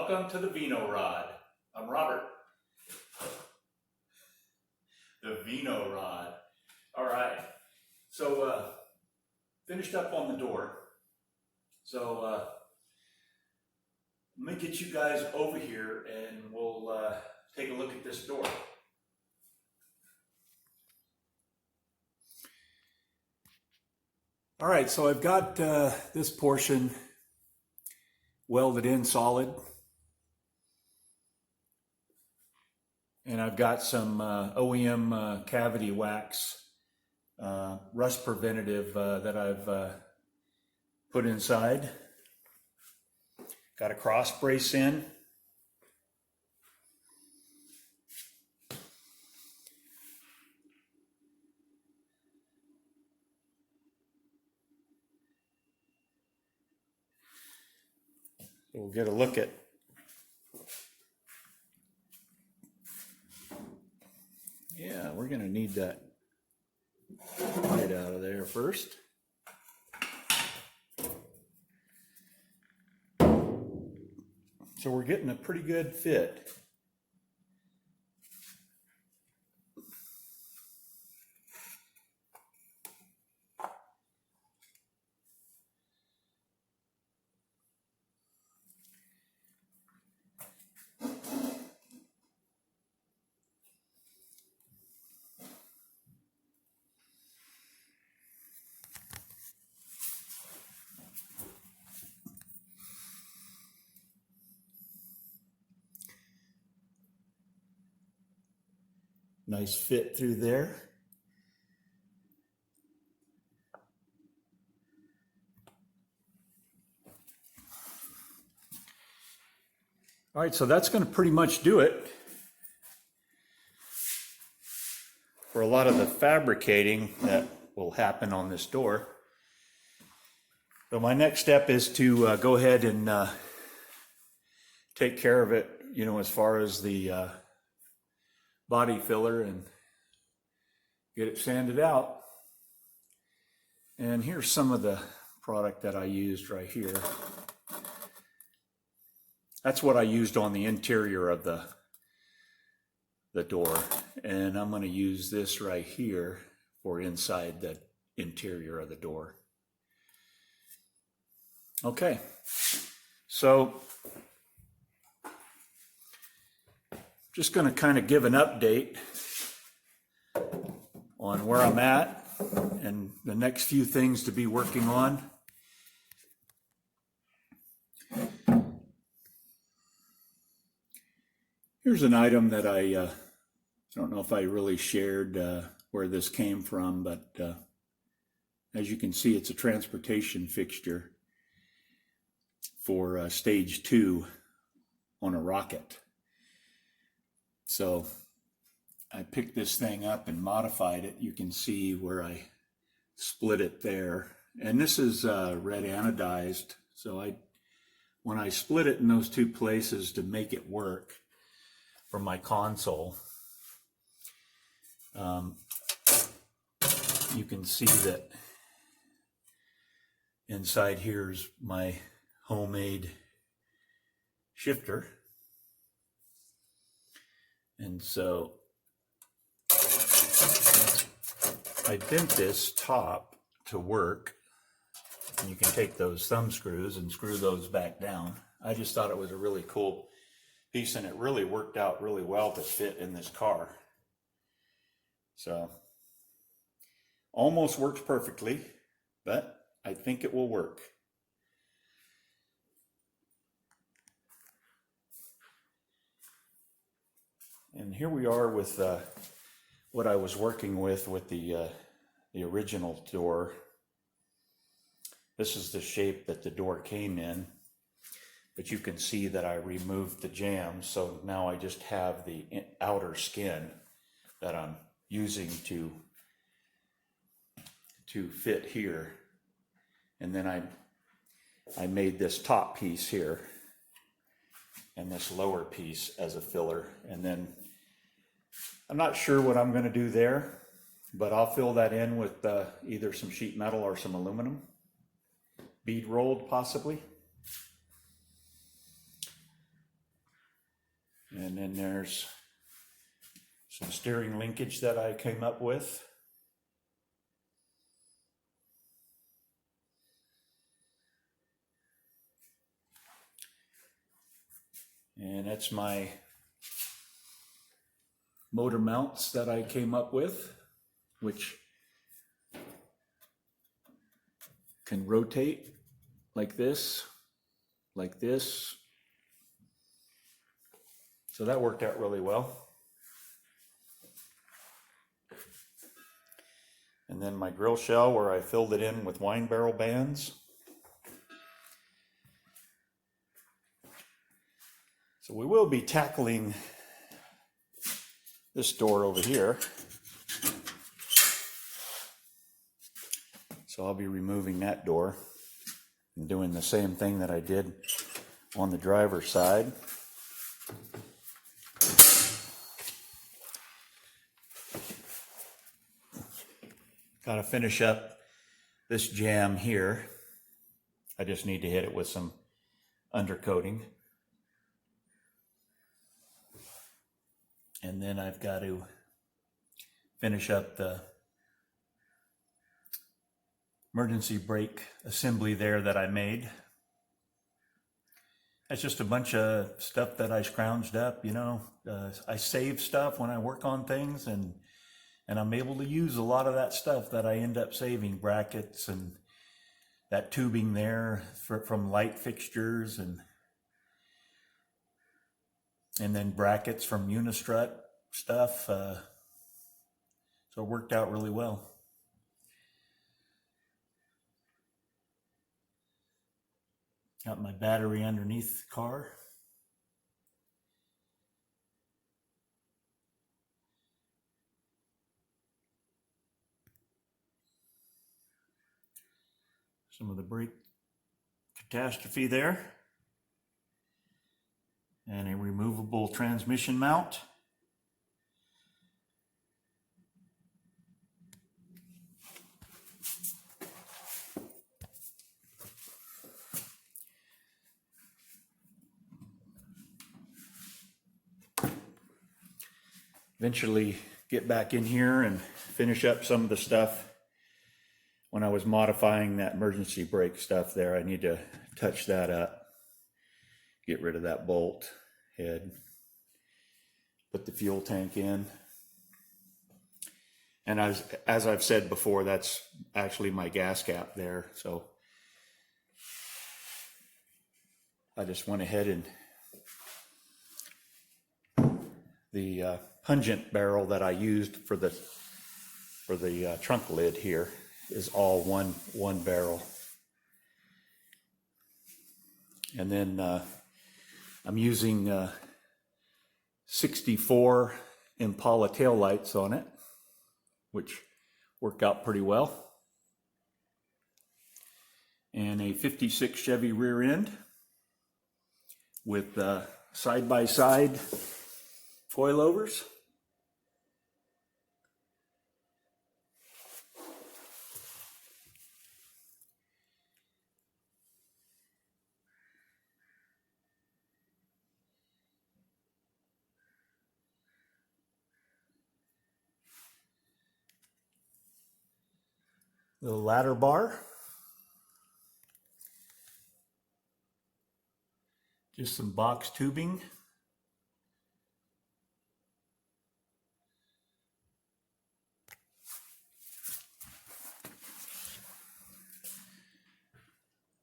Welcome to the Vino Rod. I'm Robert. The Vino Rod. All right. So finished up on the door. So let me get you guys over here and we'll take a look at this door. All right, so I've got this portion welded in solid. And I've got some OEM cavity wax, rust preventative that I've put inside. Got a cross brace in. We'll get a look at yeah, we're going to need that right out of there first. So we're getting a pretty good fit. Nice fit through there. All right, so that's going to pretty much do it for a lot of the fabricating that will happen on this door. So my next step is to go ahead and take care of it, you know, as far as the body filler and get it sanded out. And here's some of the product that I used right here. That's what I used on the interior of the door. And I'm going to use this right here for inside the interior of the door. Okay, so just going to kind of give an update on where I'm at and the next few things to be working on. Here's an item that I don't know if I really shared where this came from, but as you can see, it's a transportation fixture for stage 2 on a rocket. So I picked this thing up and modified it. You can see where I split it there. And this is red anodized. So when I split it in those two places to make it work for my console, you can see that inside here's my homemade shifter. And so I bent this top to work. And you can take those thumb screws and screw those back down. I just thought it was a really cool piece, and it really worked out really well to fit in this car. So almost works perfectly, but I think it will work. And here we are with what I was working with the original door. This is the shape that the door came in, but you can see that I removed the jambs, so now I just have the outer skin that I'm using to fit here. And then I made this top piece here and this lower piece as a filler, and then I'm not sure what I'm going to do there, but I'll fill that in with either some sheet metal or some aluminum, bead rolled possibly. And then there's some steering linkage that I came up with. And that's my motor mounts that I came up with, which can rotate like this. So that worked out really well. And then my grill shell where I filled it in with wine barrel bands. So we will be tackling this door over here. So I'll be removing that door and doing the same thing that I did on the driver's side. Got to finish up this jamb here. I just need to hit it with some undercoating. And then I've got to finish up the emergency brake assembly there that I made. That's just a bunch of stuff that I scrounged up, you know. I save stuff when I work on things, and I'm able to use a lot of that stuff that I end up saving, brackets and that tubing there from light fixtures, and then brackets from Unistrut stuff. So it worked out really well. Got my battery underneath the car. Some of the brake catastrophe there. And a removable transmission mount. Eventually get back in here and finish up some of the stuff. When I was modifying that emergency brake stuff there, I need to touch that up, get rid of that bolt head, put the fuel tank in. And as I've said before, that's actually my gas cap there. So I just went ahead and the pungent barrel that I used for the trunk lid here is all one barrel. And then I'm using 64 Impala taillights on it, which work out pretty well. And a 56 Chevy rear end with side-by-side coilovers. Little ladder bar. Just some box tubing.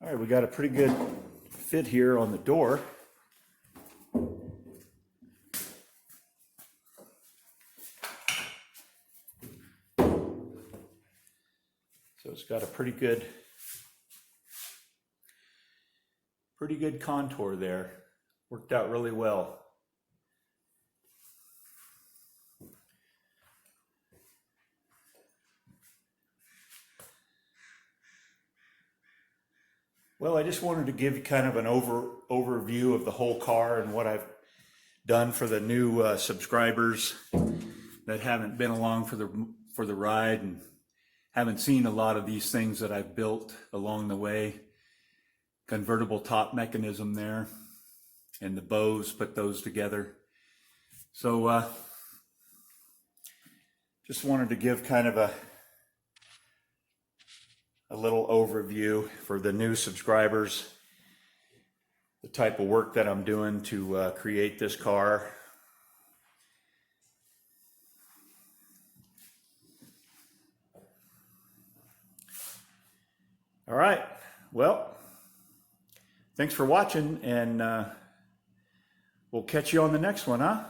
All right, we got a pretty good fit here on the door. So it's got a pretty good contour there. Worked out really well. Well, I just wanted to give you kind of an overview of the whole car and what I've done for the new subscribers that haven't been along for the ride and haven't seen a lot of these things that I've built along the way. Convertible top mechanism there, and the bows, put those together. So just wanted to give kind of a little overview for the new subscribers, the type of work that I'm doing to create this car. All right, well, thanks for watching, and we'll catch you on the next one, huh?